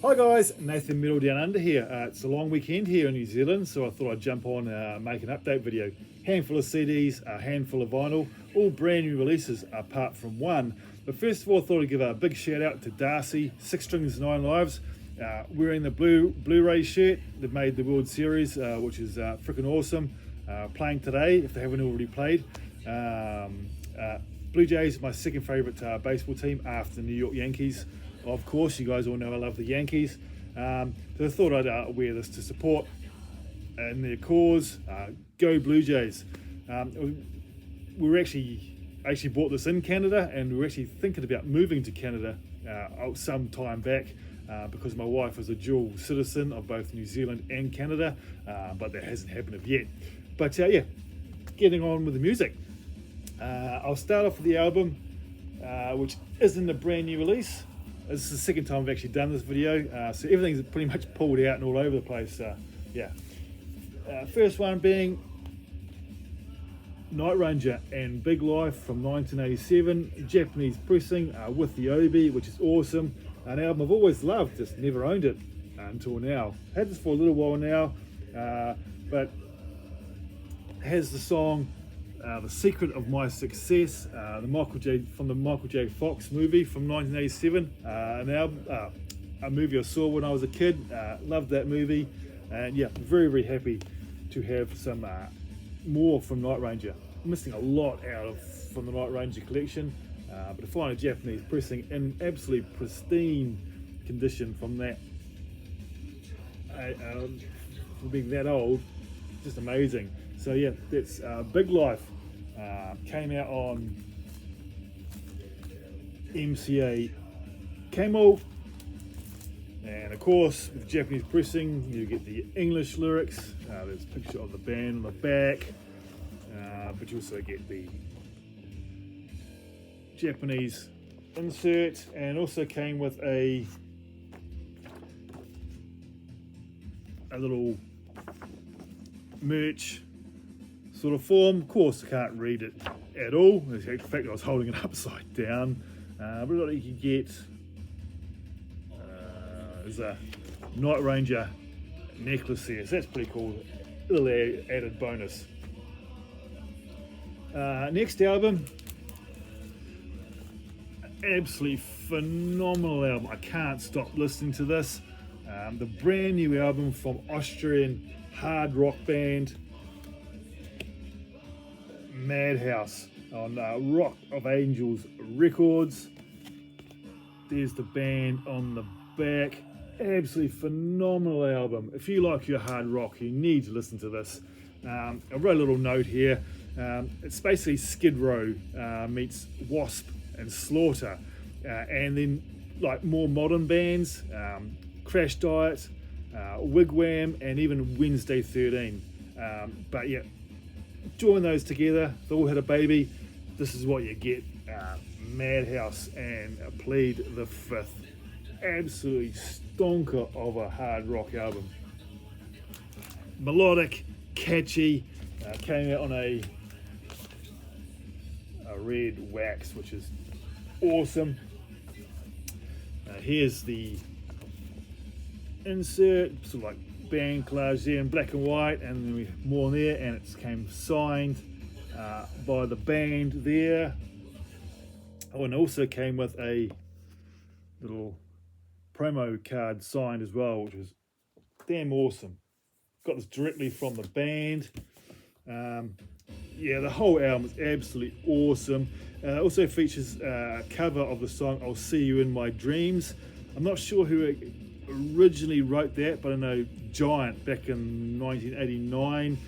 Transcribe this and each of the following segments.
Hi guys, Nathan Middle Down Under here. It's a long weekend here in New Zealand, so I thought I'd jump on make an update video. Handful of CDs, a handful of vinyl, all brand new releases apart from one. But first of all, I thought I'd give a big shout out to Darcy, Six Strings Nine Lives, wearing the Blu-ray shirt. They've made the World Series, which is freaking awesome. Playing today, if they haven't already played. Blue Jays, my second favourite baseball team after the New York Yankees. Of course, you guys all know I love the Yankees. So I thought I'd wear this to support in their cause. Go Blue Jays. We were actually bought this in Canada, and we were actually thinking about moving to Canada some time back because my wife is a dual citizen of both New Zealand and Canada, but that hasn't happened yet. But yeah, getting on with the music. I'll start off with the album, which isn't a brand new release. This is the second time I've actually done this video, so everything's pretty much pulled out and all over the place. Yeah. First one being Night Ranger and Big Life from 1987, Japanese pressing with the Obi, which is awesome. An album I've always loved, just never owned it until now. Had this for a little while now, but has the song The Secret of My Success, the Michael J. Fox movie from 1987, an album, a movie I saw when I was a kid. Loved that movie, and yeah, very, very happy to have some more from Night Ranger. I'm missing a lot from the Night Ranger collection, but to find a Japanese pressing in absolutely pristine condition from that, for being that old, just amazing. So yeah, that's Big Life. Came out on MCA Camel, and of course with Japanese pressing you get the English lyrics. There's a picture of the band on the back, but you also get the Japanese insert, and also came with a little merch sort of form. Of course, I can't read it at all. In fact, I was holding it upside down. But what you can get is a Night Ranger necklace here. So that's pretty cool. A little added bonus. Next album, absolutely phenomenal album. I can't stop listening to this. The brand new album from Austrian hard rock band Madhouse on Rock of Angels Records. There's the band on the back. Absolutely phenomenal album. If you like your hard rock, you need to listen to this. I wrote a little note here. It's basically Skid Row meets Wasp and Slaughter, and then like more modern bands, Crash Diet, Wigwam, and even Wednesday 13. But yeah, join those together. They all had a baby. This is what you get. Madhouse and Plead the Fifth. Absolutely stonker of a hard rock album. Melodic, catchy. Came out on a red wax, which is awesome. Here's the insert, sort of like band collage there in black and white, and then we more there, and it came signed by the band there. Oh, and also came with a little promo card signed as well, which was damn awesome. Got this directly from the band. Yeah, the whole album is absolutely awesome. Also features a cover of the song I'll See You in My Dreams. I'm not sure who originally wrote that, but I know Giant back in 1989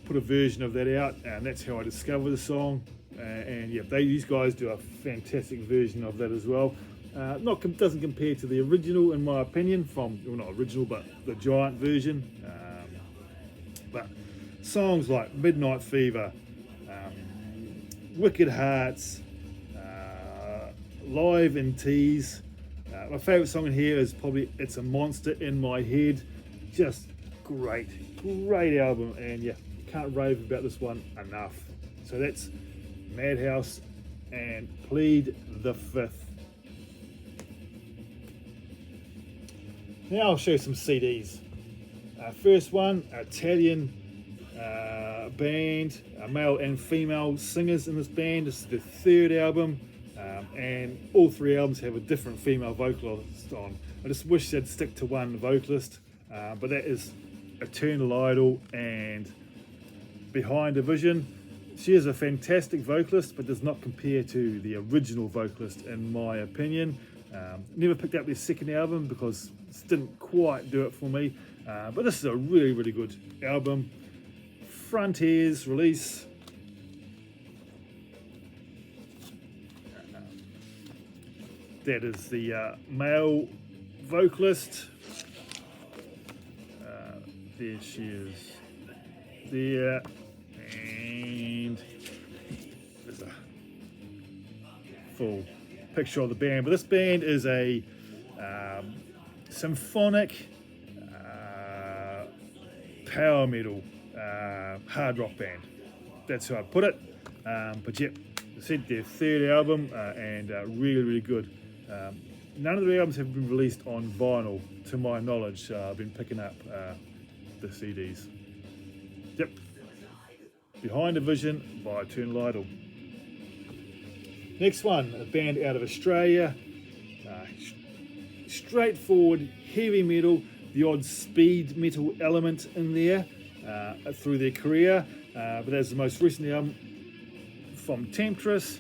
put a version of that out, and that's how I discovered the song. And yeah, these guys do a fantastic version of that as well. Doesn't compare to the original, in my opinion, well, not original, but the Giant version. But songs like Midnight Fever, Wicked Hearts, Live in Tease. My favourite song in here is probably It's a Monster in My Head. Just great album, and yeah, can't rave about this one enough. So that's Madhouse and Plead the Fifth. Now I'll show you some CDs. First one, Italian band, male and female singers in this band. This is the third album, and all three albums have a different female vocalist on. I just wish they'd stick to one vocalist, but that is Eternal Idol and Behind a Vision. She is a fantastic vocalist, but does not compare to the original vocalist in my opinion. Never picked up their second album because it didn't quite do it for me, but this is a really, really good album. Frontiers release. That is the male vocalist. There she is. There. And there's a full picture of the band. But this band is a symphonic power metal hard rock band. That's how I put it. But yeah, I said their third album and really, really good. None of the albums have been released on vinyl, to my knowledge. I've been picking up the CDs. Yep. Behind a Vision by Eternal Idol. Next one, a band out of Australia. Straightforward, heavy metal, the odd speed metal element in there through their career. But that's the most recent album from Temptress,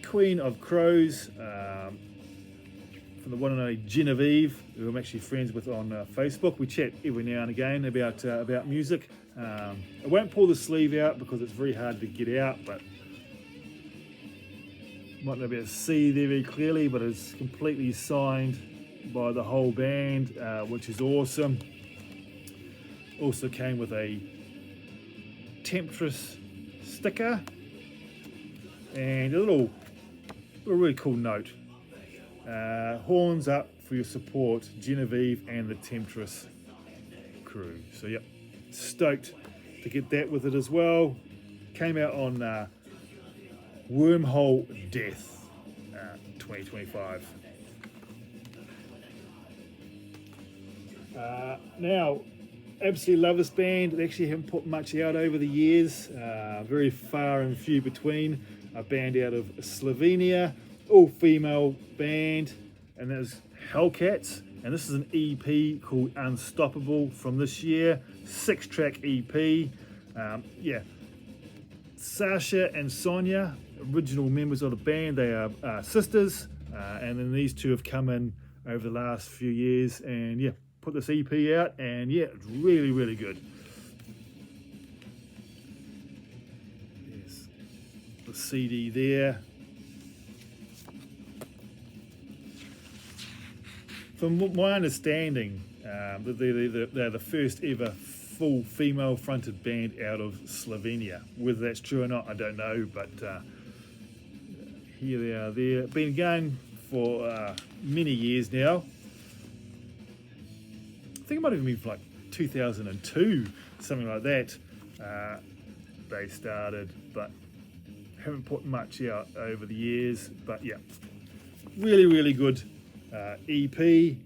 Queen of Crows, from the one and only Genevieve, who I'm actually friends with on Facebook. We chat every now and again about music. I won't pull the sleeve out because it's very hard to get out, but might not be able to see there very clearly, but it's completely signed by the whole band, which is awesome. Also came with a Temptress sticker and a little really cool note. Horns up for your support, Genevieve and the Temptress crew. So yep, stoked to get that with it as well. Came out on Wormhole Death 2025. Now, absolutely love this band. They actually haven't put much out over the years. Very far and few between. A band out of Slovenia, all female band, and there's Hellcats. And this is an EP called Unstoppable from this year, 6-track EP. Yeah, Sasha and Sonia, original members of the band, they are sisters, and then these two have come in over the last few years, and yeah, put this EP out, and yeah, it's really, really good. Yes, the CD there. From my understanding, they're the first ever full female fronted band out of Slovenia. Whether that's true or not, I don't know, but here they are there. Been going for many years now. I think it might have been like 2002, something like that. They started, but haven't put much out over the years. But yeah, really, really good EP.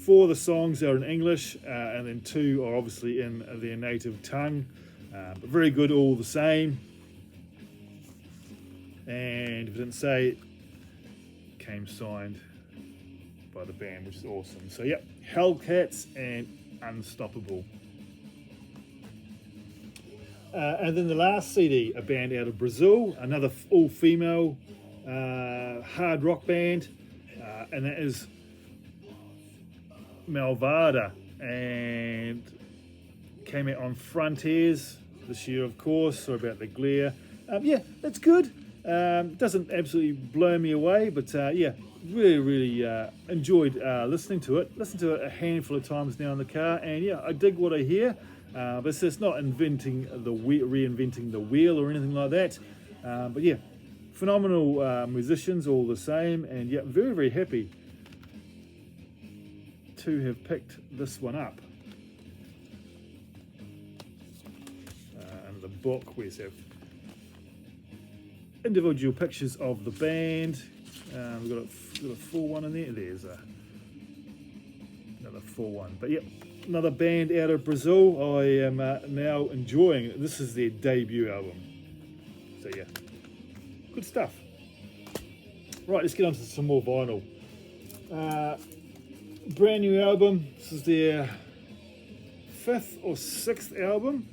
4 of the songs are in English, and then 2 are obviously in their native tongue, but very good all the same. And if I didn't say, it came signed by the band, which is awesome. So yeah, Hellcats and Unstoppable. And then the last CD, a band out of Brazil, another all-female hard rock band, and that is Malvada, and came out on Frontiers this year, of course. Sorry about the glare. Yeah, it's good. Doesn't absolutely blow me away, but yeah, really, really enjoyed listening to it. Listened to it a handful of times now in the car, and yeah, I dig what I hear. But it's not reinventing the wheel or anything like that. But yeah, phenomenal musicians all the same, and yeah, very, very happy to have picked this one up. And the book, we have individual pictures of the band. We've got a full one in there. There's a the full one. But yeah, another band out of Brazil I am now enjoying. This is their debut album. So yeah, good stuff. Right, let's get on to some more vinyl. Brand new album. This is their 5th or 6th album.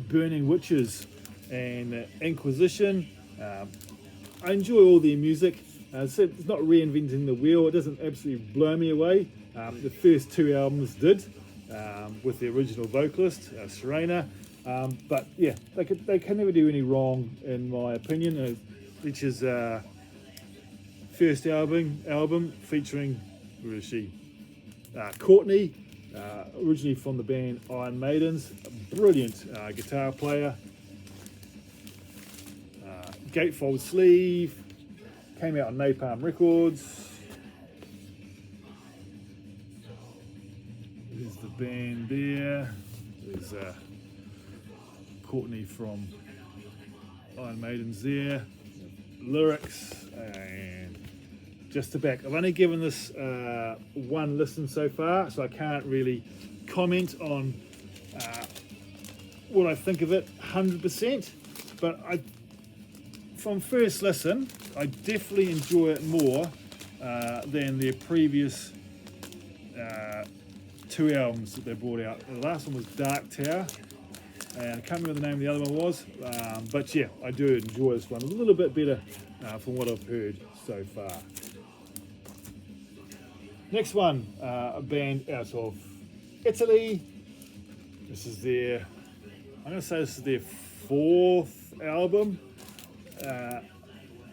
Burning Witches and Inquisition. I enjoy all their music. So it's not reinventing the wheel. It doesn't absolutely blow me away. The first 2 albums did, with the original vocalist, Serena. But yeah, they can never do any wrong, in my opinion. Which is first album featuring, where is she? Courtney, originally from the band Iron Maidens, a brilliant guitar player. Gatefold sleeve, came out on Napalm Records. There's the band there. There's Courtney from Iron Maidens there. Lyrics and just the back. I've only given this one listen so far, so I can't really comment on what I think of it 100%. But from first listen, I definitely enjoy it more than their previous 2 albums that they brought out. The last one was Dark Tower, and I can't remember the name of the other one was, but yeah, I do enjoy this one a little bit better from what I've heard so far. Next one, a band out of Italy. This is their, I'm going to say this is their 4th album.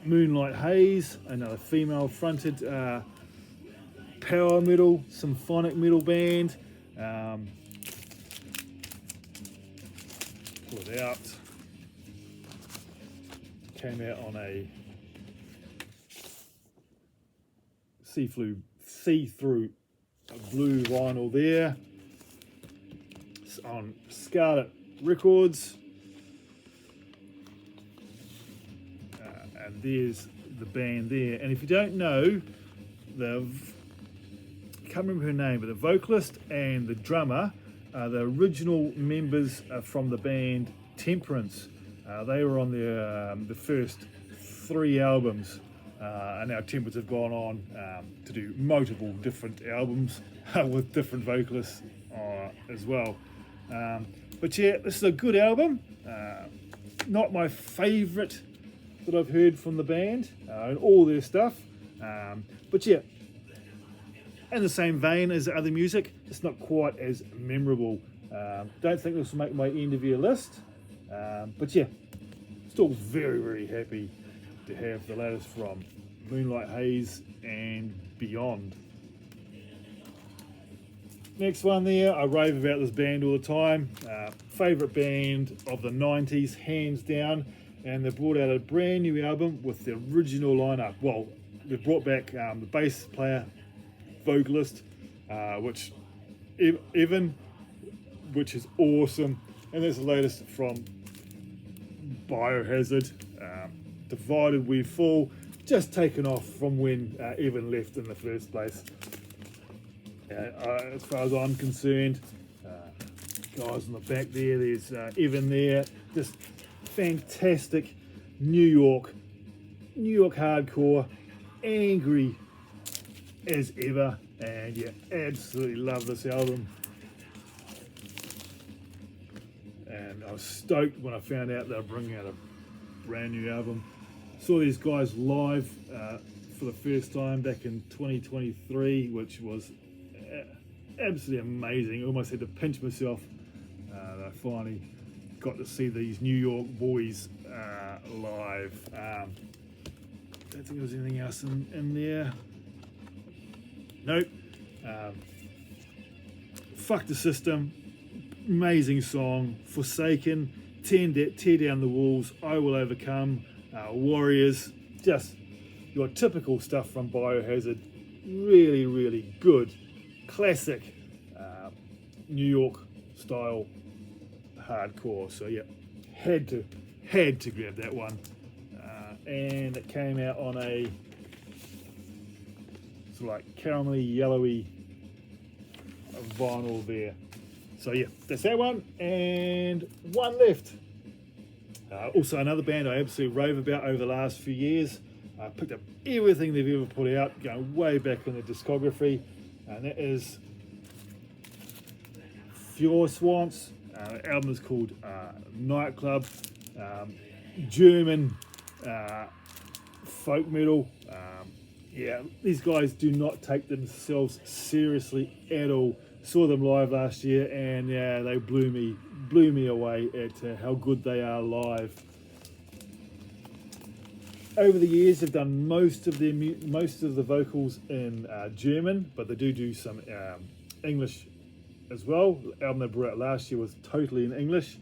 Moonlight Haze, another female-fronted power metal, symphonic metal band. Pull it out. Came out on a see-through blue vinyl there. It's on Scarlet Records. And there's the band there. And if you don't know, I can't remember her name, but the vocalist and the drummer are the original members from the band Temperance. They were on the first 3 albums, and now Temperance have gone on to do multiple different albums with different vocalists as well. But yeah, this is a good album. Not my favourite that I've heard from the band and all their stuff, but yeah, in the same vein as the other music, it's not quite as memorable. Don't think this will make my end of year list, but yeah, still very, very happy to have the latest from Moonlight Haze and beyond. Next one there, I rave about this band all the time. Favourite band of the 90s, hands down. And they brought out a brand new album with the original lineup. Well, they brought back the bass player, vocalist, which Evan, which is awesome. And there's the latest from Biohazard, Divided We Fall, just taken off from when Evan left in the first place. As far as I'm concerned, guys on the back there, there's Evan there, just fantastic New York hardcore, angry as ever, and yeah, absolutely love this album. And I was stoked when I found out they were bringing out a brand new album. Saw these guys live for the first time back in 2023, which was absolutely amazing. I almost had to pinch myself that I finally got to see these New York boys live. Don't think there was anything else in there. Nope. Fuck the System, amazing song. Forsaken, tear down the walls, I will overcome. Warriors, just your typical stuff from Biohazard. Really, really good, classic New York style hardcore. So yeah, had to grab that one, and it came out on a sort of like caramelly, yellowy vinyl there. So yeah, that's that one, and one left. Also another band I absolutely rave about over the last few years. I picked up everything they've ever put out, going way back in the discography, and that is Feuerswanz. The album is called Nightclub. German folk metal. Yeah, these guys do not take themselves seriously at all. Saw them live last year, and yeah, they blew me away at how good they are live. Over the years, they've done most of the vocals in German, but they do some English as well. The album they brought out last year was totally in English,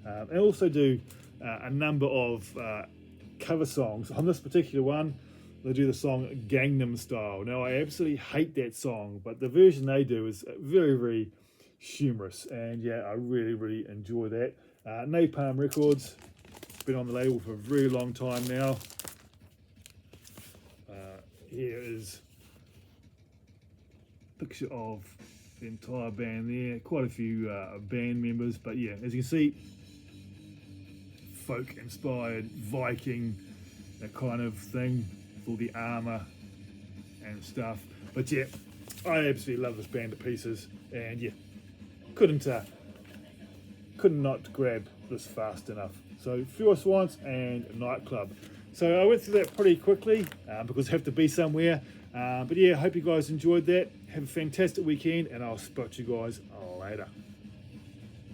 and also do a number of cover songs. On this particular one, they do the song Gangnam Style. Now, I absolutely hate that song, but the version they do is very, very humorous, and yeah, I really enjoy that. Napalm Records, been on the label for a very long time now. Here is a picture of the entire band there, quite a few band members, but yeah, as you can see, folk inspired Viking, that kind of thing, all the armor and stuff. But yeah, I absolutely love this band to pieces, and yeah, couldn't not grab this fast enough. So Feuerswanz and Nightclub. So I went through that pretty quickly because I have to be somewhere. But yeah, I hope you guys enjoyed that. Have a fantastic weekend, and I'll spot you guys later.